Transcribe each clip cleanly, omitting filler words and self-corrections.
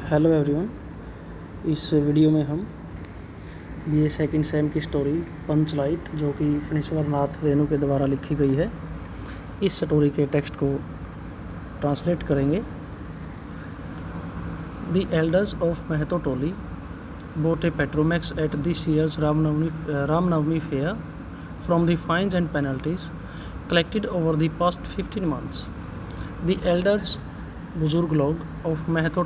Hello everyone. इस video में हम बीए सेकंड सेम की स्टोरी पंचलाइट, जो कि फणीश्वर नाथ रेणु के द्वारा लिखी गई है, इस स्टोरी के टेक्स्ट को ट्रांसलेट करेंगे। The elders of Mahato Toli bought a Petromax at this year's Ramnavami fair from the fines and penalties collected over the past 15 months. The elders, बुजुर्ग लोग, ऑफ महतो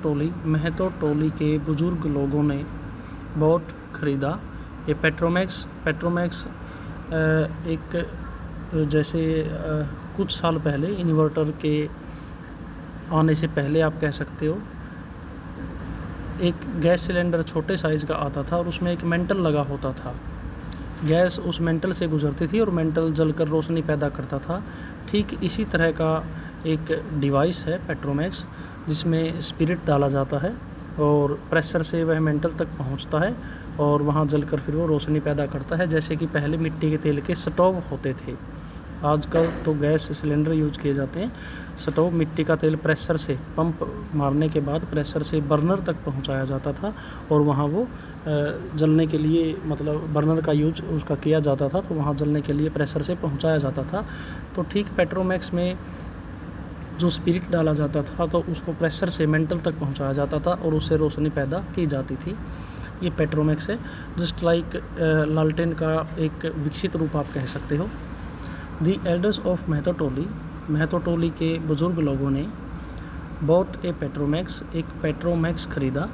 टोली के बुजुर्ग लोगों ने बॉट खरीदा ये पेट्रोमैक्स एक जैसे कुछ साल पहले इन्वर्टर के आने से पहले आप कह सकते हो, एक गैस सिलेंडर छोटे साइज़ का आता था और उसमें एक मेंटल लगा होता था। गैस उस मेंटल से गुजरती थी और मेंटल जलकर रोशनी पैदा करता था। ठीक इसी तरह का एक डिवाइस है पेट्रोमैक्स, जिसमें स्पिरिट डाला जाता है और प्रेशर से वह मेंटल तक पहुंचता है और वहां जलकर फिर वो रोशनी पैदा करता है। जैसे कि पहले मिट्टी के तेल के स्टोव होते थे, आजकल तो गैस सिलेंडर यूज किए जाते हैं। स्टोव मिट्टी का तेल प्रेशर से पंप मारने के बाद प्रेशर से बर्नर तक पहुंचाया जाता था और वहां वो जलने के लिए, मतलब बर्नर का यूज उसका किया जाता था, तो वहां जलने के लिए प्रेशर से पहुंचाया जाता था। तो ठीक पेट्रोमैक्स में जो स्पिरिट डाला जाता था तो उसको प्रेशर से मेंटल तक पहुंचाया जाता था और उससे रोशनी पैदा की जाती थी। ये पेट्रोमैक्स है, जस्ट लाइक लालटेन का एक विकसित रूप आप कह सकते हो। The elders of Mahato Toli के बुजुर्ग लोगों ने बॉट एक पेट्रोमैक्स खरीदा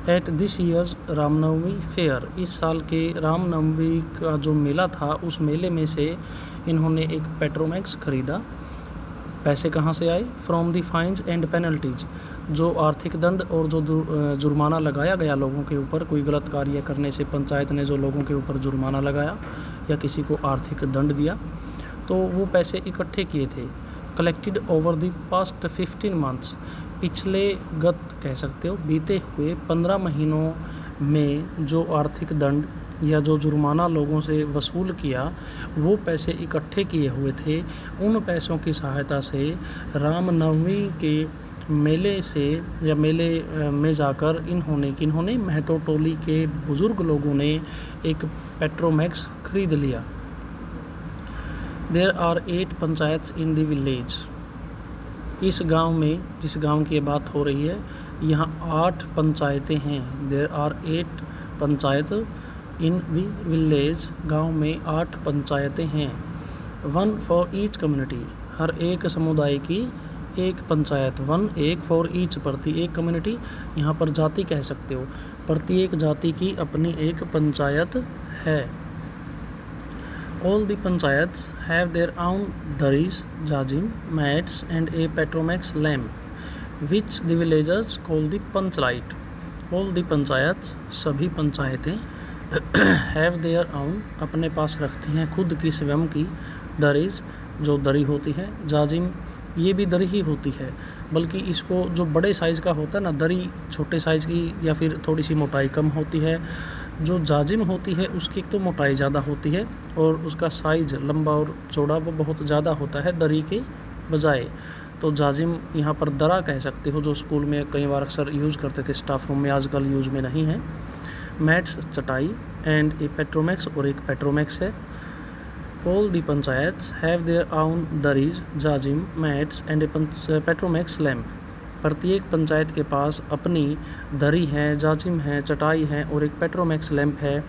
at this years Ramnavami fair, इस साल के रामनवमी का जो मेला था उस मेले में से इन्होंने एक पेट्रोमैक्स खरीदा। पैसे कहाँ से आए? From the fines and penalties, जो आर्थिक दंड और जो जुर्माना लगाया गया लोगों के ऊपर, कोई गलत कार्य करने से पंचायत ने जो लोगों के ऊपर जुर्माना लगाया या किसी को आर्थिक दंड दिया, तो वो पैसे इकट्ठे किए थे। Collected over the past 15 months, पिछले कह सकते हो बीते हुए 15 महीनों में जो आर्थिक दंड या जो जुर्माना लोगों से वसूल किया, वो पैसे इकट्ठे किए हुए थे। उन पैसों की सहायता से रामनवमी के मेले से या मेले में जाकर इन्होंने महतो टोली के बुजुर्ग लोगों ने एक पेट्रोमैक्स खरीद लिया। There are 8 panchayat in the village, इस गांव में, जिस गांव की बात हो रही है, यहाँ 8 पंचायतें हैं। There are 8 panchayat in the village, गांव में 8 पंचायतें हैं। 1 फॉर ईच कम्युनिटी, हर एक समुदाय की एक पंचायत। 1 एक फॉर ईच, प्रति एक कम्युनिटी, यहाँ पर जाति कह सकते हो, प्रत्येक जाति की अपनी एक पंचायत है। All the panchayats have their own daris, jajim, mats and a petromax lamp, which the villagers call the panchlight. All the panchayats, सभी पंचायतें, have their own, अपने पास रखती हैं खुद की स्वयं की, दरीज, जो दरी होती है, जाजिम, ये भी दरी ही होती है, बल्कि इसको जो बड़े साइज़ का होता है ना, दरी छोटे साइज़ की या फिर थोड़ी सी मोटाई कम होती है। जो जाजिम होती है उसकी तो मोटाई ज़्यादा होती है और उसका साइज़ लंबा और चौड़ा वो बहुत ज़्यादा होता है दरी के बजाय। तो जाजिम यहाँ पर दरा कह सकते हो, जो स्कूल में कई बार अक्सर यूज़ करते थे, स्टाफ रूम में आजकल यूज़ में नहीं है। मैट्स, चटाई, एंड ए पेट्रोमैक्स, और एक पेट्रोमैक्स है। All the panchayat have their own durries, jajim, mats and a Petromax lamp, प्रत्येक पंचायत के पास अपनी दरी है, जाजिम है, चटाई है और एक पेट्रोमैक्स लैंप है।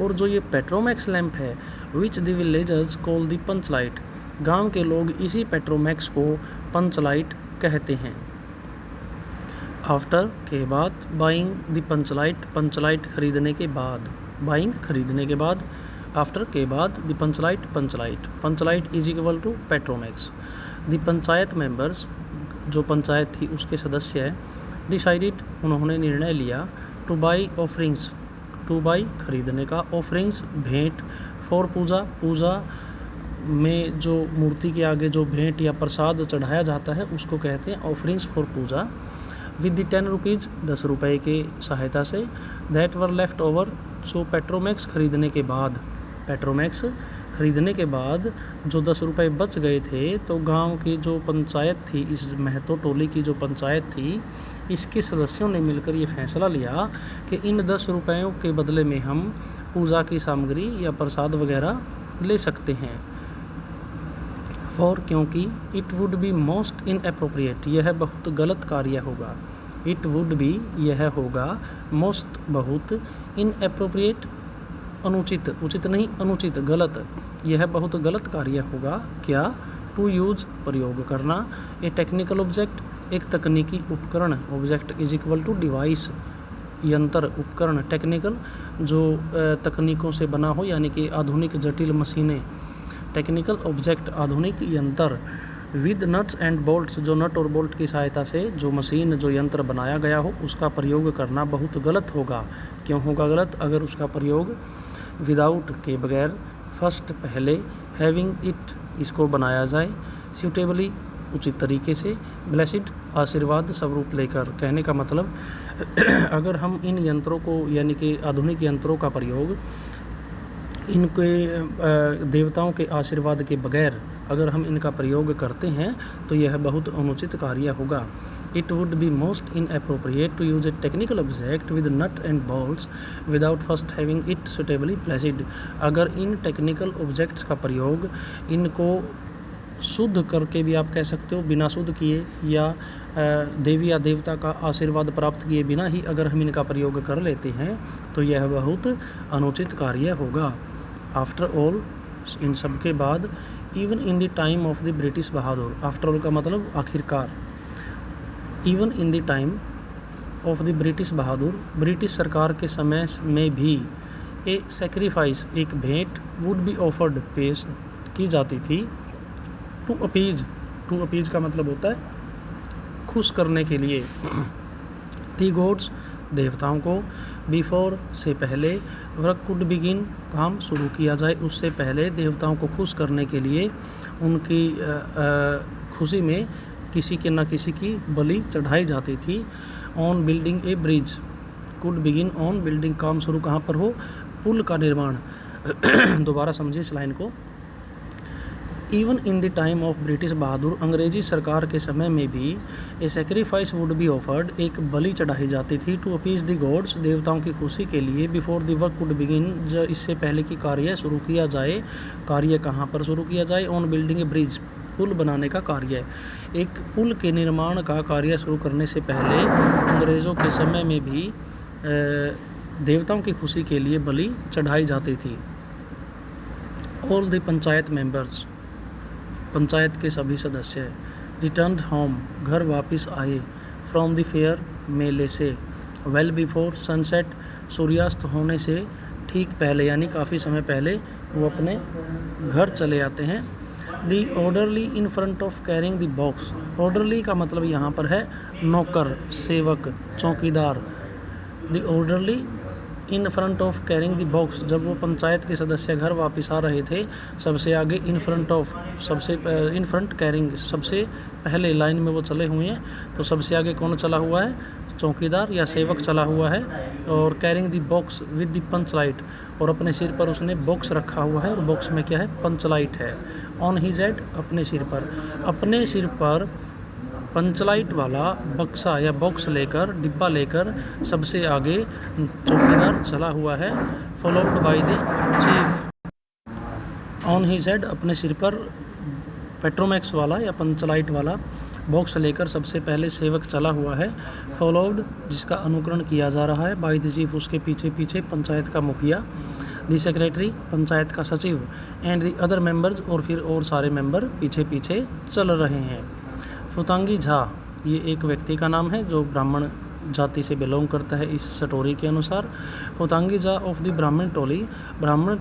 और जो ये पेट्रोमैक्स लैंप है, which the villagers call the Panchlight, गांव के लोग इसी पेट्रोमैक्स को पंचलाइट कहते हैं। आफ्टर के बाद, बाइंग द पंचलाइट खरीदने के बाद, बाइंग खरीदने के बाद, आफ्टर के बाद, the Panchlight is equal to Petromax. The panchayat members, जो पंचायत थी उसके सदस्य हैं, डिसाइडेड, उन्होंने निर्णय लिया, टू बाई खरीदने का, ऑफरिंग्स, भेंट, फॉर पूजा में जो मूर्ति के आगे जो भेंट या प्रसाद चढ़ाया जाता है उसको कहते हैं offerings for puja. With the 10 rupees, 10 रुपये के सहायता से, दैट वर लेफ्ट ओवर, जो पेट्रोमैक्स खरीदने के बाद खरीदने के बाद जो 10 रुपये बच गए थे तो गांव की जो पंचायत थी, इस महतो टोली की जो पंचायत थी, इसके सदस्यों ने मिलकर ये फैसला लिया कि इन 10 रुपयों के बदले में हम पूजा की सामग्री या प्रसाद वगैरह ले सकते हैं। क्योंकि it would be most inappropriate, यह बहुत गलत कार्य होगा। इट वुड बी, यह होगा, मोस्ट, बहुत, इनएप्रोप्रिएट, अनुचित, उचित नहीं, अनुचित, गलत, यह बहुत गलत कार्य होगा। क्या? टू यूज, प्रयोग करना, ए टेक्निकल ऑब्जेक्ट, एक तकनीकी उपकरण, object is equal to device, यंत्र, उपकरण, टेक्निकल, जो तकनीकों से बना हो, यानी कि आधुनिक जटिल मशीनें, टेक्निकल ऑब्जेक्ट, आधुनिक यंत्र, विद नट्स एंड बोल्ट्स, जो नट और बोल्ट की सहायता से जो मशीन, जो यंत्र बनाया गया हो, उसका प्रयोग करना बहुत गलत होगा। क्यों होगा गलत? अगर उसका प्रयोग विदाउट, के बगैर, फर्स्ट, पहले, हैविंग इट, इसको बनाया जाए, सूटेबली, उचित तरीके से, ब्लेसिड, आशीर्वाद स्वरूप लेकर। कहने का मतलब अगर हम इन यंत्रों को, यानी कि आधुनिक यंत्रों का प्रयोग इनके देवताओं के आशीर्वाद के बगैर अगर हम इनका प्रयोग करते हैं तो यह बहुत अनुचित कार्य होगा। It would be most inappropriate to use a technical object with nut and bolts without first having it suitably placed. अगर इन टेक्निकल ऑब्जेक्ट्स का प्रयोग, इनको शुद्ध करके भी आप कह सकते हो, बिना शुद्ध किए, या देवी या देवता का आशीर्वाद प्राप्त किए बिना ही अगर हम इनका प्रयोग कर लेते हैं तो यह बहुत अनुचित कार्य होगा। आफ्टर ऑल, इन सब के बाद, even in the time of the British Bahadur, after all का मतलब आखिरकार, even in the time of the British Bahadur, British सरकार के समय में भी, ए सेक्रीफाइस, एक भेंट, वुड बी ऑफर्ड, पेश की जाती थी, टू अपीज, टू अपीज का मतलब होता है खुश करने के लिए, दी गॉड्स, देवताओं को, बिफोर, से पहले, वर्क कुड बिगिन, काम शुरू किया जाए उससे पहले, देवताओं को खुश करने के लिए उनकी खुशी में किसी के न किसी की बलि चढ़ाई जाती थी। On building A bridge, could begin on building, काम शुरू कहाँ पर हो? पुल का निर्माण। दोबारा समझिए इस लाइन को। Even in the time of British Bahadur, अंग्रेजी सरकार के समय में भी, a sacrifice would be offered, एक बलि चढ़ाई जाती थी, टू अपीज द गॉड्स, देवताओं की खुशी के लिए, before the work could begin, जो इससे पहले कि कार्य शुरू किया जाए। कार्य कहाँ पर शुरू किया जाए? ऑन बिल्डिंग ए ब्रिज, पुल बनाने का कार्य। एक पुल के निर्माण का कार्य शुरू करने से पहले अंग्रेज़ों के समय में भी देवताओं की खुशी के लिए बलि चढ़ाई जाती थी। All the panchayat members, panchayat के सभी सदस्य, रिटर्न होम, घर वापस आए, फ्रॉम द फेयर, मेले से, वेल बिफोर सनसेट, सूर्यास्त होने से ठीक पहले, यानी काफ़ी समय पहले वो अपने घर चले आते हैं। The orderly in front of carrying the box, orderly का मतलब यहाँ पर है नौकर, सेवक, चौकीदार। The orderly in front of carrying the box, जब वो पंचायत के सदस्य घर वापस आ रहे थे, सबसे आगे इन फ्रंट ऑफ, सबसे इन फ्रंट कैरिंग, सबसे पहले लाइन में वो चले हुए हैं, तो सबसे आगे कौन चला हुआ है? चौकीदार या सेवक चला हुआ है। और carrying the box with the punch light, और अपने सिर पर उसने बॉक्स रखा हुआ है, और बॉक्स में क्या है? पंच लाइट है। ऑन हिज हेड, अपने सिर पर, अपने सिर पर पंचलाइट वाला बक्सा या बॉक्स लेकर, डिब्बा लेकर सबसे आगे चौकीदार चला हुआ है, followed by the chief. On his head, अपने सिर पर पेट्रोमैक्स वाला या पंचलाइट वाला बॉक्स लेकर सबसे पहले सेवक चला हुआ है, फॉलोड, जिसका अनुकरण किया जा रहा है, बाय द चीफ, उसके पीछे पीछे पंचायत का मुखिया, द सेक्रेटरी, पंचायत का सचिव, एंड द अदर मेंबर्स, और फिर और सारे मेंबर पीछे पीछे चल रहे हैं। फुतांगी झा, ये एक व्यक्ति का नाम है जो ब्राह्मण जाति से बिलोंग करता है इस स्टोरी के अनुसार। फुतांगी झा ऑफ द ब्राह्मण टोली, ब्राह्मण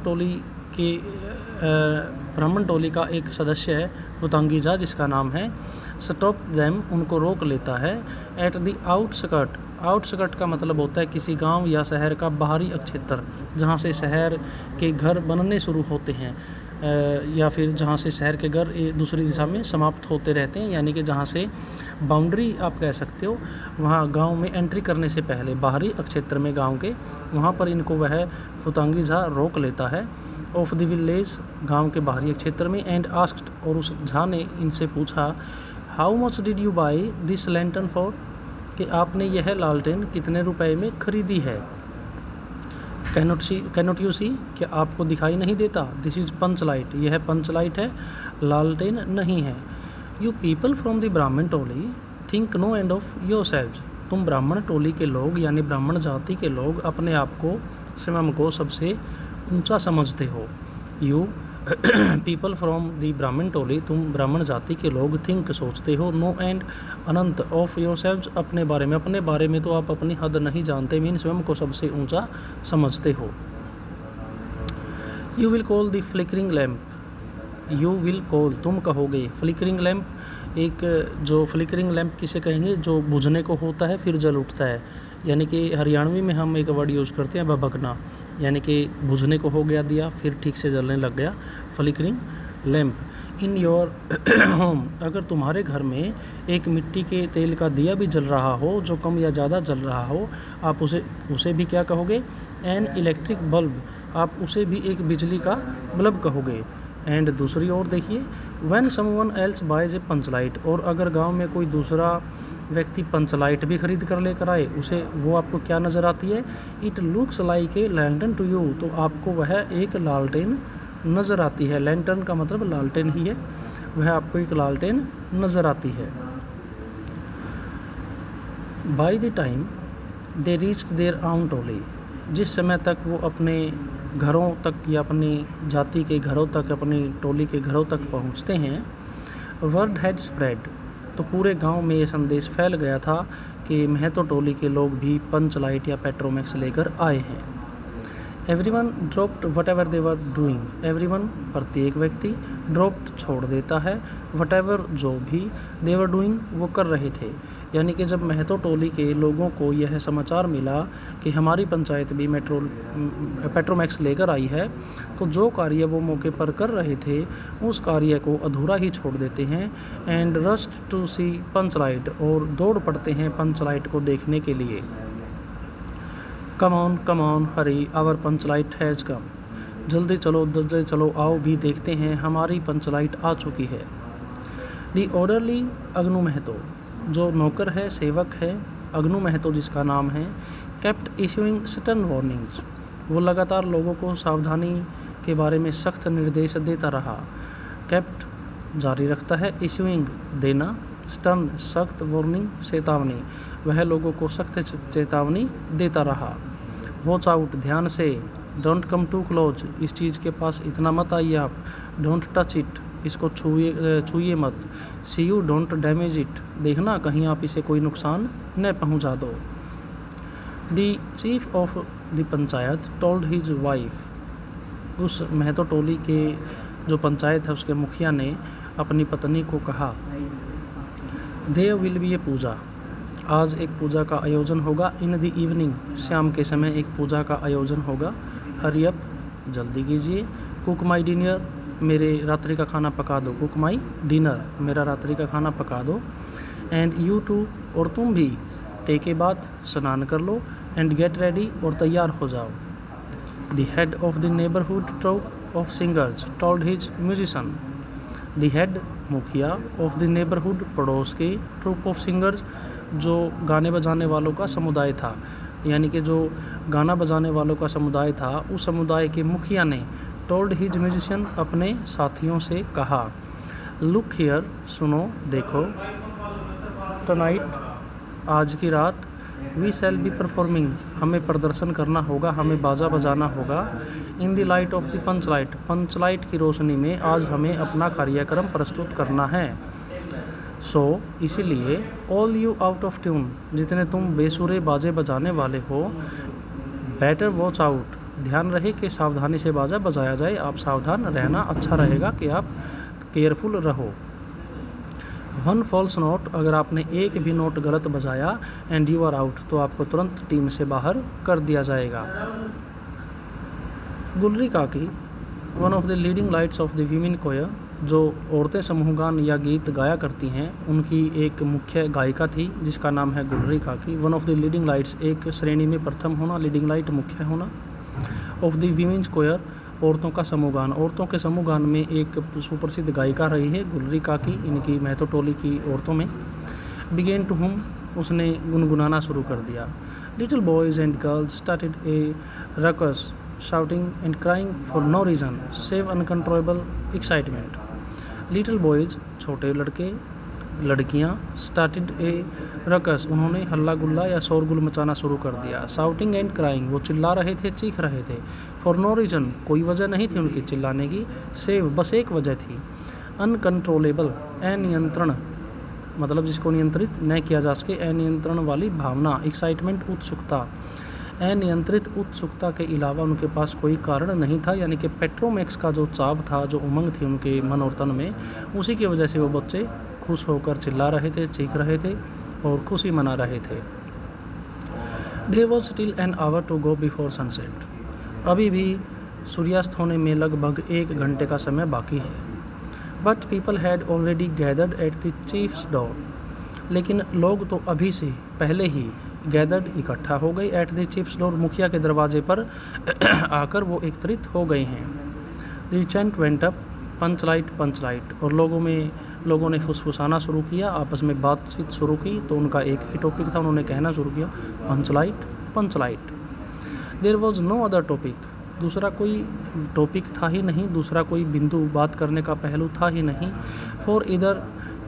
टोली का एक सदस्य है फुतांगी झा, जिसका नाम है। स्टॉप देम, उनको रोक लेता है। एट द आउटस्कर्ट, आउटस्कर्ट का मतलब होता है किसी गांव या शहर का बाहरी क्षेत्र, जहां से शहर के घर बनने शुरू होते हैं, या फिर जहाँ से शहर के घर दूसरी दिशा में समाप्त होते रहते हैं, यानी कि जहाँ से बाउंड्री आप कह सकते हो, वहाँ गांव में एंट्री करने से पहले बाहरी क्षेत्र में गांव के, वहाँ पर इनको वह फुतांगी झा रोक लेता है। ऑफ द विलेज, गांव के बाहरी क्षेत्र में, एंड आस्क्ड, और उस झा ने इनसे पूछा, how much did you by this lantern for, कि आपने यह लालटेन कितने रुपए में खरीदी है। कैनॉट यू सी, क्या आपको दिखाई नहीं देता। दिस इज पंच लाइट, यह पंच लाइट है, लालटेन नहीं है। You people from the Brahmin toli think no end of your selves, तुम ब्राह्मण टोली के लोग यानी ब्राह्मण जाति के लोग अपने आप को, स्वयं को सबसे ऊंचा समझते हो। You people from the Brahmin टोली, तुम ब्राह्मण जाति के लोग, थिंक सोचते हो, नो एंड अनंत, ऑफ योर सेल्व्स अपने बारे में तो आप अपनी हद नहीं जानते, मीन स्वयं को सबसे ऊंचा समझते हो। You will call the flickering lamp, you will call तुम कहोगे, फ्लिकरिंग लैम्प, एक जो फ्लिकरिंग लैम्प किसे कहेंगे, जो बुझने को होता है फिर जल उठता है, यानी कि हरियाणवी में हम एक वर्ड यूज़ करते हैं भभकना, यानी कि बुझने को हो गया दिया फिर ठीक से जलने लग गया, flickering lamp. In your home, अगर तुम्हारे घर में एक मिट्टी के तेल का दिया भी जल रहा हो जो कम या ज़्यादा जल रहा हो, आप उसे भी क्या कहोगे, एन इलेक्ट्रिक बल्ब, आप उसे भी एक बिजली का बल्ब कहोगे। एंड दूसरी ओर देखिए, when someone else buys a Panchlight, और अगर गांव में कोई दूसरा व्यक्ति पंच लाइट भी खरीद कर लेकर आए, उसे वो आपको क्या नज़र आती है, it looks like a lantern to you, तो आपको वह एक लालटेन नज़र आती है। लैंटर्न का मतलब लालटेन ही है, वह आपको एक लालटेन नज़र आती है। By the time they reached their own toli, जिस समय तक वो अपने घरों तक या अपनी जाति के घरों तक, अपनी टोली के घरों तक पहुंचते हैं, वर्ड हैड स्प्रेड, तो पूरे गांव में ये संदेश फैल गया था कि महतो टोली के लोग भी पंच लाइट या पेट्रोमैक्स लेकर आए हैं। Everyone dropped what ever they were doing, everyone प्रत्येक व्यक्ति, ड्रॉप्ड छोड़ देता है, वट एवर जो भी, दे वर डूइंग वो कर रहे थे। यानी कि जब महतो टोली के लोगों को यह समाचार मिला कि हमारी पंचायत भी पेट्रोमैक्स लेकर आई है, तो जो कार्य वो मौके पर कर रहे थे उस कार्य को अधूरा ही छोड़ देते हैं। And rush to see Panchlight, और दौड़ पड़ते हैं पंच लाइट को देखने के लिए। Come on hurry, our Panchlight has come, जल्दी चलो आओ भी देखते हैं, हमारी पंच लाइट आ चुकी है। दी ऑर्डरली अग्नु महतो, जो नौकर है, सेवक है, अग्नु महतो जिसका नाम है, केप्ट इशूइंग स्टर्न वार्निंग्स, वो लगातार लोगों को सावधानी के बारे में सख्त निर्देश देता रहा। केप्ट जारी रखता है, इशूइंग देना, स्टर्न सख्त, वार्निंग चेतावनी, वह लोगों को सख्त चेतावनी देता रहा। वॉच आउट, ध्यान से, डोंट कम टू क्लोज, इस चीज़ के पास इतना मत आइए आप, डोंट टच इट, इसको छूइए मत, सी यू डोंट डैमेज इट, देखना कहीं आप इसे कोई नुकसान न पहुंचा दो। The chief of the panchayat told his wife, उस महतो टोली के जो पंचायत है उसके मुखिया ने अपनी पत्नी को कहा, देयर विल बी ए पूजा, आज एक पूजा का आयोजन होगा, इन द इवनिंग, शाम के समय एक पूजा का आयोजन होगा, हरी अप, जल्दी कीजिए, कुक माई डिनर, मेरे रात्रि का खाना पका दो, कुक माई डिनर, मेरा रात्रि का खाना पका दो, एंड यू टू, और तुम भी, टेक ए बाथ, स्नान कर लो, एंड गेट रेडी, और तैयार हो जाओ। The head of the neighbourhood troupe of singers told his musician, the head मुखिया, ऑफ द नेबरहुड पड़ोस के, ट्रूप ऑफ सिंगर्स जो गाने बजाने वालों का समुदाय था, यानी कि जो गाना बजाने वालों का समुदाय था, उस समुदाय के मुखिया ने टोल्ड हिज म्यूजिशियन, अपने साथियों से कहा, लुक हियर, सुनो देखो, टनाइट, आज की रात, वी शैल बी परफॉर्मिंग, हमें प्रदर्शन करना होगा, हमें बाजा बजाना होगा, in the light of the punch light, Panchlight की रोशनी में आज हमें अपना कार्यक्रम प्रस्तुत करना है। सो इसीलिए all you out of tune, जितने तुम बेसुरे बाजे बजाने वाले हो, बेटर वॉच आउट, ध्यान रहे कि सावधानी से बाजा बजाया जाए, आप सावधान रहना अच्छा रहेगा कि आप केयरफुल रहो। वन फॉल्स नोट, अगर आपने एक भी नोट गलत बजाया, एंड यू आर आउट, तो आपको तुरंत टीम से बाहर कर दिया जाएगा। Gulri Kaki, one of the leading lights of the women choir, जो औरतें समूहगान या गीत गाया करती हैं, उनकी एक मुख्य गायिका थी जिसका नाम है गुलरी Kaki. One of the leading lights, एक श्रेणी में प्रथम होना, लीडिंग लाइट मुख्य होना, ऑफ द वीमेंस कोयर, औरतों का समूहगान। औरतों के समूहगान में एक सुप्रसिद्ध गायिका रही है गुलरी काकी, इनकी महतो टोली की औरतों में। बिगेन टू हुम, उसने गुनगुनाना शुरू कर दिया। Little boys and girls started a ruckus, shouting and crying for no reason save uncontrollable excitement. Little boys, छोटे लड़के लड़कियाँ, स्टार्टेड ए रकस, उन्होंने हल्ला गुल्ला या शोरगुल मचाना शुरू कर दिया। शाउटिंग एंड क्राइंग, वो चिल्ला रहे थे, चीख रहे थे। फॉर नो रीज़न, कोई वजह नहीं थी उनकी चिल्लाने की। सेव, बस एक वजह थी। अनकंट्रोलेबल, अनियंत्रण, मतलब जिसको नियंत्रित न किया जा सके, अनियंत्रण वाली भावना। एक्साइटमेंट, उत्सुकता। अनियंत्रित उत्सुकता के अलावा उनके पास कोई कारण नहीं था, यानी कि पेट्रोमैक्स का जो चाव था, जो उमंग थी उनके मन और तन में, उसी की वजह से वो बच्चे खुश होकर चिल्ला रहे थे, चीख रहे थे और खुशी मना रहे थे। There was still an hour to go before sunset, अभी भी सूर्यास्त होने में लगभग 1 घंटे का समय बाकी है। But people had already gathered at the chiefs door, लेकिन लोग तो अभी से पहले ही गैदर्ड, इकट्ठा हो गए, एट द चीफ्स डोर, मुखिया के दरवाजे पर आकर वो एकत्रित हो गए हैं। The chant went up, Panchlight, और लोगों ने फुसफुसाना शुरू किया, आपस में बातचीत शुरू की। तो उनका एक ही टॉपिक था, उन्होंने कहना शुरू किया, panch light. There was no other topic, दूसरा कोई टॉपिक था ही नहीं, दूसरा कोई बिंदु बात करने का पहलू था ही नहीं। फॉर इधर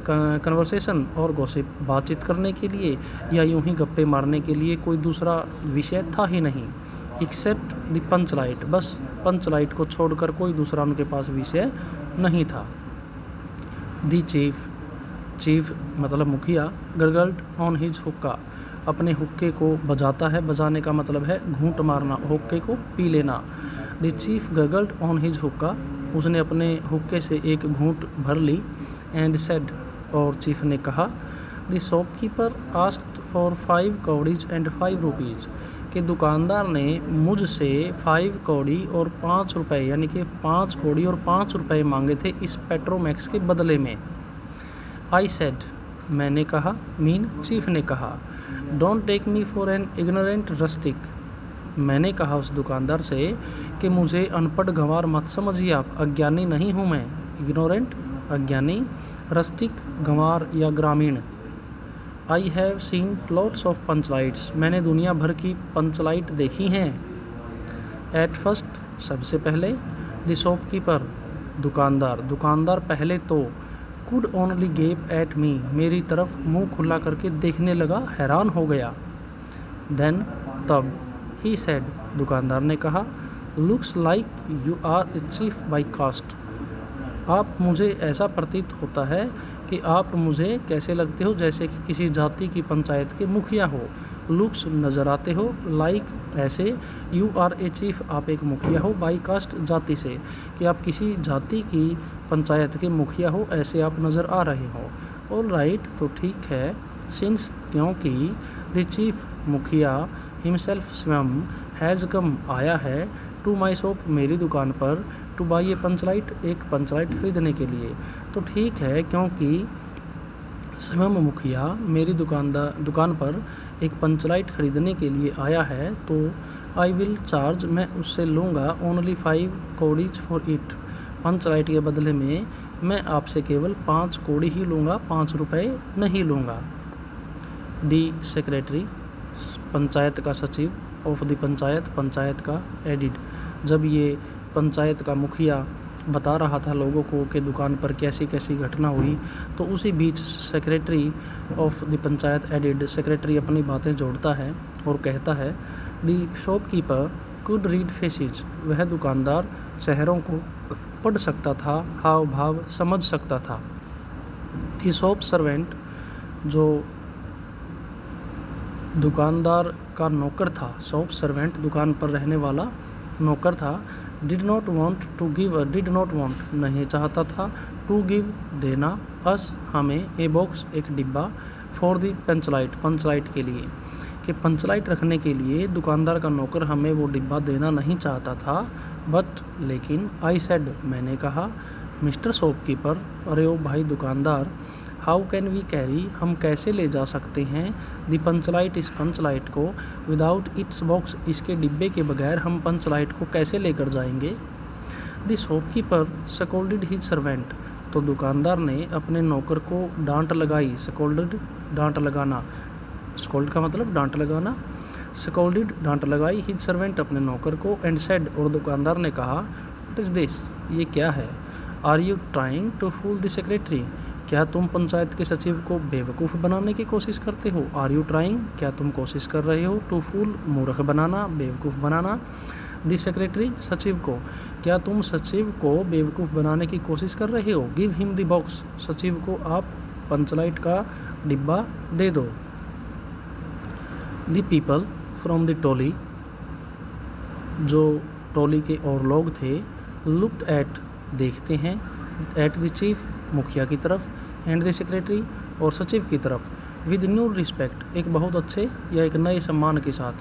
कन्वर्सेशन और गॉसिप, बातचीत करने के लिए या यूं ही गप्पे मारने के लिए कोई दूसरा विषय था ही नहीं। एक्सेप्ट द पंच लाइट, बस पंच लाइट को छोड़कर कोई दूसरा उनके पास विषय नहीं था। दी चीफ मतलब मुखिया, गरगल्ड ऑन हिज हुक्का, अपने हुक्के को बजाता है, बजाने का मतलब है घूंट मारना, हुक्के को पी लेना। The chief gargled on his hookah, उसने अपने हुक्के से एक घूंट भर ली। एंड सेड, और चीफ ने कहा, the shopkeeper asked for 5 cowries and 5 rupees, कि दुकानदार ने मुझसे 5 कौड़ी और 5 रुपये, यानी कि 5 कौड़ी और 5 रुपये मांगे थे इस पेट्रोमैक्स के बदले में। आई सेड, मैंने कहा, चीफ ने कहा, don't take me for an ignorant rustic, मैंने कहा उस दुकानदार से कि मुझे अनपढ़ गंवार मत समझिए आप, अज्ञानी नहीं हूँ मैं। इग्नोरेंट, अज्ञानी, रस्टिक, गंवार या ग्रामीण। I have seen lots of panchlights, मैंने दुनिया भर की पंचलाइट देखी हैं। एट फर्स्ट, सबसे पहले। द शॉपकीपर, दुकानदार पहले तो। Could only gap at me, मेरी तरफ मुंह खुला करके देखने लगा, हैरान हो गया। देन, तब। ही सेड, दुकानदार ने कहा, looks like you are a chief by caste, आप, मुझे ऐसा प्रतीत होता है कि आप मुझे कैसे लगते हो, जैसे कि किसी जाति की पंचायत के मुखिया हो। लुक्स, नज़र आते हो। लाइक, ऐसे। यू आर ए चीफ, आप एक मुखिया हो। बाई कास्ट, जाति से, कि आप किसी जाति की पंचायत के मुखिया हो, ऐसे आप नज़र आ रहे हो। ऑल राइट, तो ठीक है। सिंस, क्योंकि। द चीफ, मुखिया, हिमसेल्फ, स्वयं, हैज़ कम, आया है, टू माई शॉप, मेरी दुकान पर, टू बाई ए पंचलाइट, एक पंचलाइट खरीदने के लिए। तो ठीक है, क्योंकि स्वयं मुखिया मेरी दुकान पर एक पंचलाइट खरीदने के लिए आया है, तो आई विल चार्ज, मैं उससे लूँगा, ओनली 5 कौड़ीज फॉर इट, पंचलाइट के बदले में मैं आपसे केवल 5 कौड़ी ही लूँगा, 5 रुपये नहीं लूँगा। दी सेक्रेटरी, पंचायत का सचिव, ऑफ द पंचायत का, एडिड, जब ये पंचायत का मुखिया बता रहा था लोगों को कि दुकान पर कैसी कैसी घटना हुई, तो उसी बीच secretary of the panchayat added, secretary अपनी बातें जोड़ता है और कहता है, the shopkeeper could read faces, वह दुकानदार चेहरों को पढ़ सकता था, हाव भाव समझ सकता था। द शॉप सर्वेंट, जो दुकानदार का नौकर था, शॉप सर्वेंट दुकान पर रहने वाला नौकर था, डिड नॉट वॉन्ट, नहीं चाहता था, टू गिव, देना, अस, हमें, ए बॉक्स, एक डिब्बा, फॉर दी पंचलाइट के लिए, कि पंचलाइट रखने के लिए दुकानदार का नौकर हमें वो डिब्बा देना नहीं चाहता था। बट, लेकिन, आई सेड, मैंने कहा, मिस्टर शॉपकीपर, अरे ओ भाई दुकानदार, हाउ कैन वी कैरी, हम कैसे ले जा सकते हैं, दी पंचलाइट, इस पंचलाइट को, विदाउट इट्स बॉक्स, इसके डिब्बे के बगैर हम पंचलाइट को कैसे लेकर जाएंगे। The shopkeeper scolded his servant, तो दुकानदार ने अपने नौकर को डांट लगाई। स्कोल्डेड डांट लगाना, स्कोल्ड का मतलब डांट लगाना, स्कोल्डेड डांट लगाई, हिज सर्वेंट अपने नौकर को, एंड सेड और दुकानदार ने कहा व्हाट इज़ दिस, ये क्या है। Are you trying to fool the secretary, क्या तुम पंचायत के सचिव को बेवकूफ़ बनाने की कोशिश करते हो। आर यू ट्राइंग, क्या तुम कोशिश कर रहे हो, टू फूल मूर्ख बनाना, बेवकूफ़ बनाना, द सेक्रेटरी सचिव को, क्या तुम सचिव को बेवकूफ़ बनाने की कोशिश कर रहे हो। गिव हिम द बॉक्स, सचिव को आप पंचलाइट का डिब्बा दे दो। द पीपल फ्रॉम द टोली, जो टोली के और लोग थे, लुक्ड एट देखते हैं, एट द चीफ मुखिया की तरफ, एंड द सेक्रेटरी और सचिव की तरफ, विद न्यू रिस्पेक्ट एक बहुत अच्छे या एक नए सम्मान के साथ।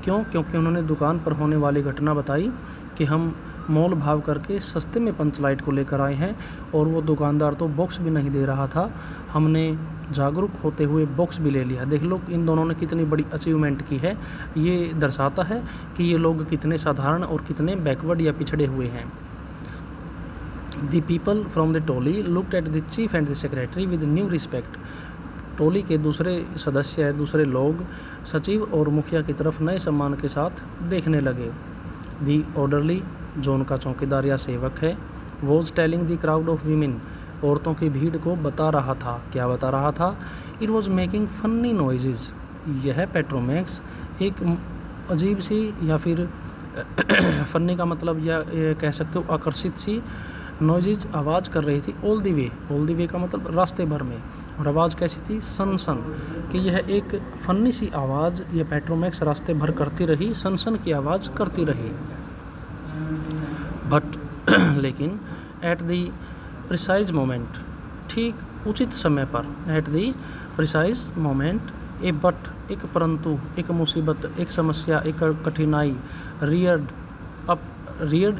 क्यों, क्योंकि उन्होंने दुकान पर होने वाली घटना बताई कि हम मोल भाव करके सस्ते में पंचलाइट को लेकर आए हैं और वो दुकानदार तो बॉक्स भी नहीं दे रहा था, हमने जागरूक होते हुए बॉक्स भी ले लिया। देख लो इन दोनों ने कितनी बड़ी अचीवमेंट की है। ये दर्शाता है कि ये लोग कितने साधारण और कितने बैकवर्ड या पिछड़े हुए हैं। The people from the toli looked at the chief and the secretary with new respect, टोली के दूसरे सदस्य, दूसरे लोग सचिव और मुखिया की तरफ नए सम्मान के साथ देखने लगे। दी ऑर्डरली, जो उनका चौकीदार या सेवक है, was telling the crowd of women, औरतों की भीड़ को बता रहा था। क्या बता रहा था। इट वॉज मेकिंग फन्नी नॉइजेज, यह पेट्रोमैक्स एक अजीब सी या फिर फन्नी का मतलब या कह सकते हो आकर्षित सी नॉइजेज आवाज़ कर रही थी। All the way, all the वे का मतलब रास्ते भर में, और आवाज़ कैसी थी, सन सन, कि यह एक फन्नी सी आवाज़ ये पेट्रोमैक्स रास्ते भर करती रही, सन सन की आवाज़ करती रही। बट लेकिन एट दी प्रिसाइज मोमेंट, ठीक उचित समय पर, at the precise moment, A but एक परंतु, एक मुसीबत, एक समस्या, एक कठिनाई, रियर्ड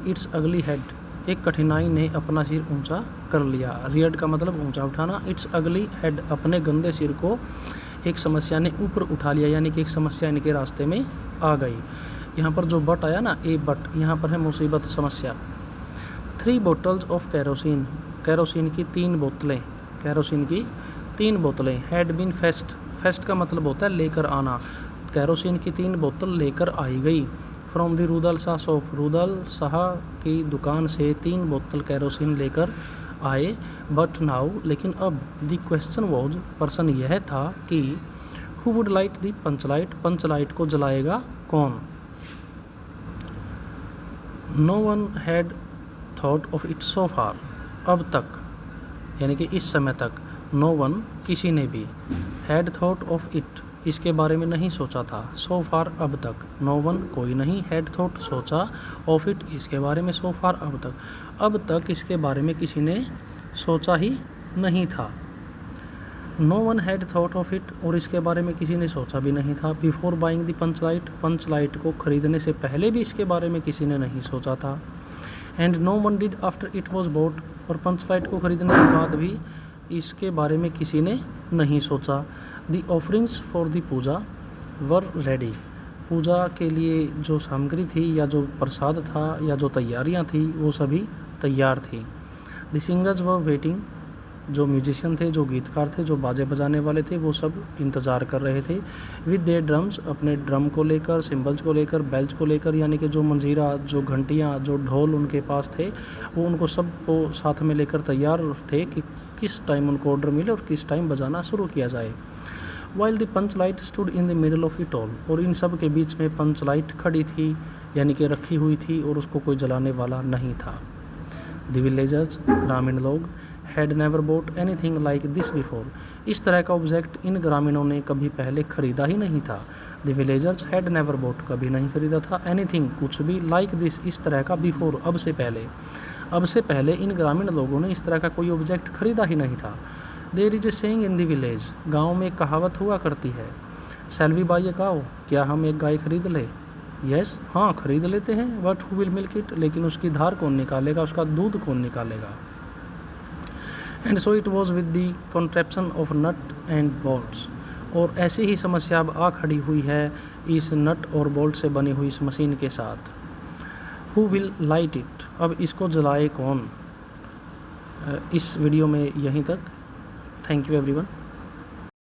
इट्स अगली हेड, एक कठिनाई ने अपना सिर ऊंचा कर लिया। रियर्ड का मतलब ऊंचा उठाना, इट्स अगली हेड अपने गंदे सिर को एक समस्या ने ऊपर उठा लिया, यानी कि एक समस्या इनके रास्ते में आ गई। यहाँ पर जो बट आया ना, ए बट, यहाँ पर है मुसीबत, समस्या। 3 bottles ऑफ कैरोसिन, कैरोसिन की 3 बोतलें, कैरोसिन की 3 बोतलें, हैड बीन फेस्ट का मतलब होता है लेकर आना, कैरोसिन की 3 बोतल लेकर आई गई। From the Rudal Shah shop, Rudal Shah की दुकान से 3 बोतल कैरोसिन लेकर आए। बट नाउ, लेकिन अब, द क्वेश्चन वॉज, प्रश्न यह था कि who would light the panchlight, panchlight को जलाएगा कौन। No one had thought of it so far, अब तक यानी कि इस समय तक, नो वन किसी ने भी, हैड थॉट ऑफ इट इसके बारे में नहीं सोचा था, सो फार अब तक, नो वन कोई नहीं, हैड थॉट सोचा, ऑफ इट इसके बारे में, सो फार अब तक इसके बारे में किसी ने सोचा ही नहीं था। No one had thought of it, और इसके बारे में किसी ने सोचा भी नहीं था। Before buying the panchlight, panchlight को खरीदने से पहले भी इसके बारे में किसी ने नहीं सोचा था। And no one did after it was bought, और पंचलाइट को खरीदने के बाद भी इसके बारे में किसी ने नहीं सोचा। The offerings for the puja were ready, पूजा के लिए जो सामग्री थी या जो प्रसाद था या जो तैयारियां थी वो सभी तैयार थी। द सिंगर्स वर वेटिंग, जो म्यूजिशियन थे, जो गीतकार थे, जो बाजे बजाने वाले थे, वो सब इंतज़ार कर रहे थे। विद देयर ड्रम्स, अपने ड्रम को लेकर, सिम्बल्स को लेकर, बेल्स को लेकर, यानी कि जो मंजीरा, जो घंटियाँ, जो ढोल उनके पास थे, वो उनको सब को साथ में लेकर तैयार थे कि किस टाइम उनको ऑर्डर मिले और किस टाइम बजाना शुरू किया जाए। While the punch light stood in the middle of it all, और इन सब के बीच में पंच लाइट खड़ी थी, यानी कि रखी हुई थी, और उसको कोई जलाने वाला नहीं था। द विलेजर्स, ग्रामीण लोग, had never boat anything like this before, इस तरह का ऑब्जेक्ट इन ग्रामीणों ने कभी पहले खरीदा ही नहीं था। The villagers had never boat, कभी नहीं खरीदा था, एनीथिंग कुछ भी, लाइक दिस इस तरह का, बिफोर अब से पहले इन ग्रामीण लोगों ने इस तरह का कोई ऑब्जेक्ट खरीदा ही नहीं था। There is a saying in the village, गाँव में एक कहावत हुआ करती है, शैल वी बाय ए काऊ, क्या हम एक गाय खरीद ले। यस, हाँ खरीद लेते हैं। But who will milk it, लेकिन उसकी धार कौन निकालेगा, उसका दूध कौन निकालेगा। And so it was with the contraption of nut and bolts, और ऐसी ही समस्या अब आ खड़ी हुई है इस नट और बोल्ट से बनी हुई इस मशीन के साथ। हु विल लाइट इट, अब इसको जलाए कौन? इस वीडियो में यहीं तक। Thank you everyone.